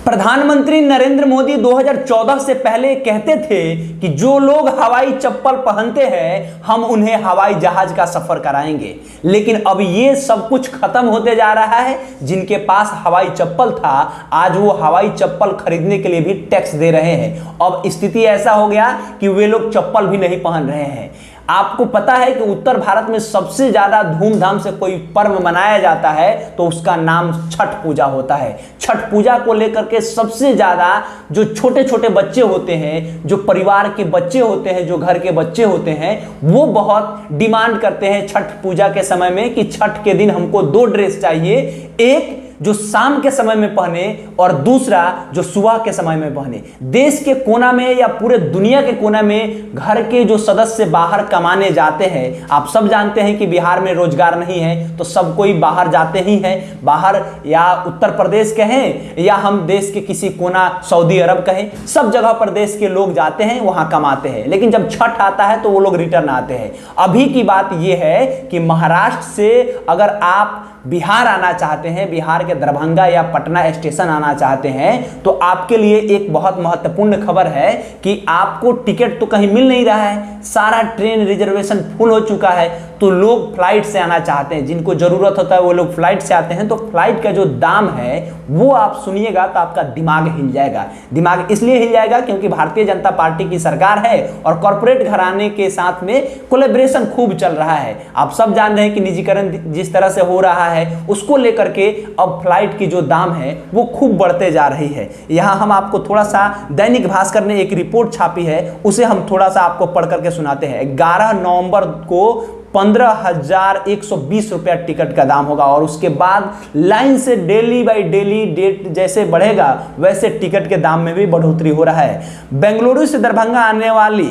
प्रधानमंत्री नरेंद्र मोदी 2014 से पहले कहते थे कि जो लोग हवाई चप्पल पहनते हैं हम उन्हें हवाई जहाज का सफर कराएंगे, लेकिन अब ये सब कुछ खत्म होते जा रहा है। जिनके पास हवाई चप्पल था आज वो हवाई चप्पल खरीदने के लिए भी टैक्स दे रहे हैं। अब स्थिति ऐसा हो गया कि वे लोग चप्पल भी नहीं पहन रहे हैं। आपको पता है कि उत्तर भारत में सबसे ज्यादा धूमधाम से कोई पर्व मनाया जाता है तो उसका नाम छठ पूजा होता है। छठ पूजा को लेकर के सबसे ज्यादा जो छोटे छोटे बच्चे होते हैं, जो परिवार के बच्चे होते हैं, जो घर के बच्चे होते हैं, वो बहुत डिमांड करते हैं छठ पूजा के समय में कि छठ के दिन हमको 2 ड्रेस चाहिए, एक जो शाम के समय में पहने और दूसरा जो सुबह के समय में पहने। देश के कोना में या पूरे दुनिया के कोना में घर के जो सदस्य बाहर कमाने जाते हैं, आप सब जानते हैं कि बिहार में रोजगार नहीं है तो सब कोई बाहर जाते ही हैं। बाहर या उत्तर प्रदेश कहें या हम देश के किसी कोना सऊदी अरब कहें, सब जगह पर देश के लोग जाते हैं, वहां कमाते हैं। लेकिन जब छठ आता है तो वो लोग रिटर्न आते हैं। अभी की बात यह है कि महाराष्ट्र से अगर आप बिहार आना चाहते हैं, बिहार के दरभंगा या पटना स्टेशन आना चाहते हैं, तो आपके लिए एक बहुत महत्वपूर्ण खबर है कि आपको टिकट तो कहीं मिल नहीं रहा है, सारा ट्रेन रिजर्वेशन फुल हो चुका है। तो लोग फ्लाइट से आना चाहते हैं, जिनको जरूरत होता है वो लोग फ्लाइट से आते हैं। तो फ्लाइट का जो दाम है वो आप सुनिएगा तो आपका दिमाग हिल जाएगा। दिमाग इसलिए हिल जाएगा क्योंकि भारतीय जनता पार्टी की सरकार है और कॉर्पोरेट घराने के साथ में कोलैबोरेशन खूब चल रहा है। आप सब जान रहे हैं कि निजीकरण जिस तरह से हो रहा है उसको लेकर के अब फ्लाइट की जो दाम है वो खूब बढ़ते जा रही है। यहां हम आपको थोड़ा सा दैनिक भास्कर ने एक रिपोर्ट छापी है, उसे हम थोड़ा सा आपको पढ़ करके सुनाते हैं। 11 नवंबर को 15,120 रुपया टिकट का दाम होगा और उसके बाद लाइन से डेली बाई डेली डेट जैसे बढ़ेगा वैसे टिकट के दाम में भी बढ़ोतरी हो रहा है। बेंगलुरु से दरभंगा आने वाली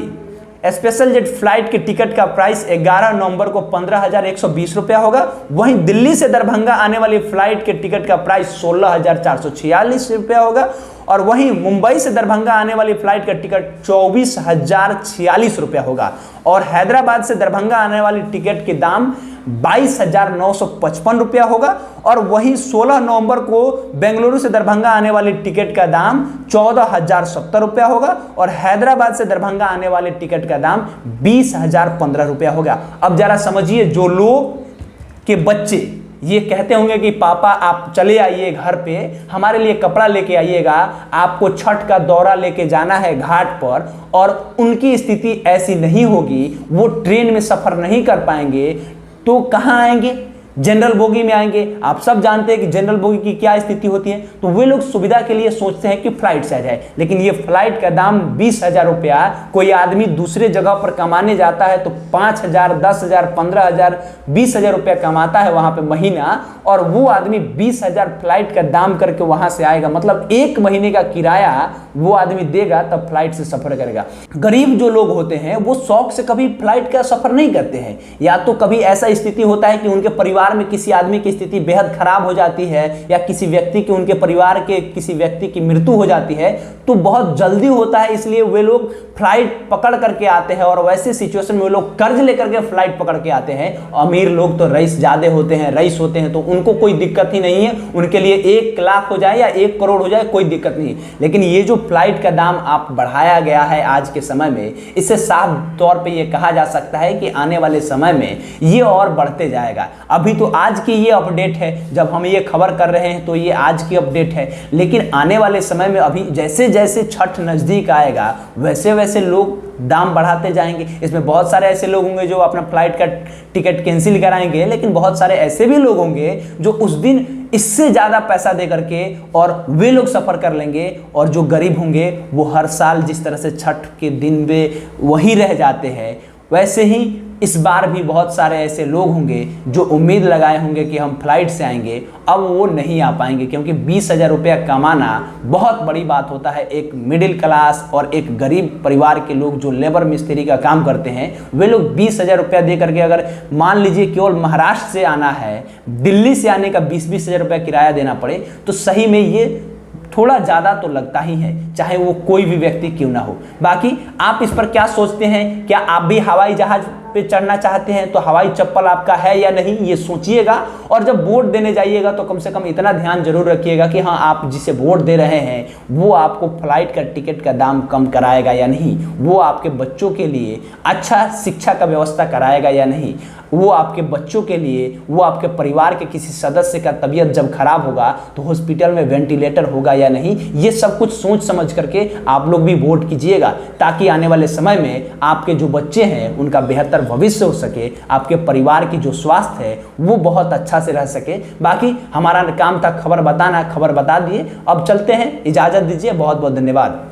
स्पेशल जेट फ्लाइट के टिकट का प्राइस 11 नवंबर को 15,120 रुपया होगा। वहीं दिल्ली से दरभंगा आने वाली फ्लाइट के टिकट का प्राइस 16,446 रुपया होगा और वहीं मुंबई से दरभंगा आने वाली फ्लाइट का टिकट 24,046 रुपया होगा और हैदराबाद से दरभंगा आने वाली टिकट के दाम 22,955 रुपया होगा और वहीं 16 नवंबर को बेंगलुरु से दरभंगा आने वाली टिकट का दाम 14,070 रुपया होगा और हैदराबाद से दरभंगा आने वाले टिकट का दाम 20,015 रुपया होगा। अब जरा समझिए, जो लोग के बच्चे ये कहते होंगे कि पापा आप चले आइए घर पे, हमारे लिए कपड़ा लेके आइएगा, आपको छठ का दौरा लेके जाना है घाट पर, और उनकी स्थिति ऐसी नहीं होगी, वो ट्रेन में सफर नहीं कर पाएंगे, तो कहाँ आएंगे? जनरल बोगी में आएंगे। आप सब जानते हैं कि जनरल बोगी की क्या स्थिति होती है। तो वे लोग सुविधा के लिए सोचते हैं कि फ्लाइट से आ जाए, लेकिन ये फ्लाइट का दाम 20,000 रुपया। कोई आदमी दूसरे जगह पर कमाने जाता है तो 5,000, 10,000, 15,000, 20,000 रुपया कमाता है वहां पे महीना, और वो आदमी 20,000 फ्लाइट का दाम करके वहां से आएगा। मतलब 1 महीने का किराया वो आदमी देगा तब फ्लाइट से सफर करेगा। गरीब जो लोग होते हैं वो शौक से कभी फ्लाइट का सफर नहीं करते हैं, या तो कभी ऐसा स्थिति होता है कि उनके परिवार में किसी आदमी की स्थिति बेहद खराब हो जाती है या किसी व्यक्ति की, उनके परिवार के किसी व्यक्ति की मृत्यु हो जाती है, तो बहुत जल्दी होता है, इसलिए वे लोग फ्लाइट पकड़ करके आते हैं और वैसे सिचुएशन में वे लोग कर्ज लेकर के फ्लाइट पकड़ के आते हैं। अमीर लोग तो रईस ज्यादा होते हैं, रईस होते हैं, तो उनको कोई दिक्कत ही नहीं है, उनके लिए 1 लाख हो जाए या 1 करोड़ हो जाए कोई दिक्कत नहीं। लेकिन ये जो फ्लाइट का दाम आप बढ़ाया गया है आज के समय में, इससे साफ तौर पे ये कहा जा सकता है कि आने वाले समय में ये और बढ़ते जाएगा। अभी तो आज की ये अपडेट है, जब हम ये खबर कर रहे हैं तो ये आज की अपडेट है, लेकिन आने वाले समय में अभी जैसे जैसे छठ नजदीक आएगा वैसे वैसे लोग दाम बढ़ाते जाएंगे। इसमें बहुत सारे ऐसे लोग होंगे जो अपना फ्लाइट का टिकट कैंसिल कराएंगे, लेकिन बहुत सारे ऐसे भी लोग होंगे जो उस दिन इससे ज्यादा पैसा दे करके और वे लोग सफर कर लेंगे, और जो गरीब होंगे वो हर साल जिस तरह से छठ के दिन वे वहीं रह जाते हैं, वैसे ही इस बार भी बहुत सारे ऐसे लोग होंगे जो उम्मीद लगाए होंगे कि हम फ्लाइट से आएंगे, अब वो नहीं आ पाएंगे, क्योंकि 20,000 रुपया कमाना बहुत बड़ी बात होता है। एक मिडिल क्लास और एक गरीब परिवार के लोग जो लेबर मिस्त्री का काम करते हैं, वे लोग 20,000 रुपया दे करके अगर मान लीजिए केवल महाराष्ट्र से आना है, दिल्ली से आने का 20,000 रुपया किराया देना पड़े, तो सही में ये थोड़ा ज्यादा तो लगता ही है, चाहे वो कोई भी व्यक्ति क्यों ना हो। बाकी आप इस पर क्या सोचते हैं? क्या आप भी हवाई जहाज पे चढ़ना चाहते हैं तो हवाई चप्पल आपका है या नहीं ये सोचिएगा। और जब वोट देने जाइएगा तो कम से कम इतना ध्यान जरूर रखिएगा कि हाँ, आप जिसे वोट दे रहे हैं वो आपको फ्लाइट का टिकट का दाम कम कराएगा या नहीं, वो आपके बच्चों के लिए अच्छा शिक्षा का व्यवस्था कराएगा या नहीं, वो आपके बच्चों के लिए, वो आपके परिवार के किसी सदस्य का तबीयत जब खराब होगा तो हॉस्पिटल में वेंटिलेटर होगा या नहीं। ये सब कुछ सोच समझ करके आप लोग भी वोट कीजिएगा, ताकि आने वाले समय में आपके जो बच्चे हैं उनका बेहतर भविष्य हो सके, आपके परिवार की जो स्वास्थ्य है वो बहुत अच्छा से रह सके। बाकी हमारा काम था खबर बताना, खबर बता दिए। अब चलते हैं, इजाजत दीजिए, बहुत बहुत धन्यवाद।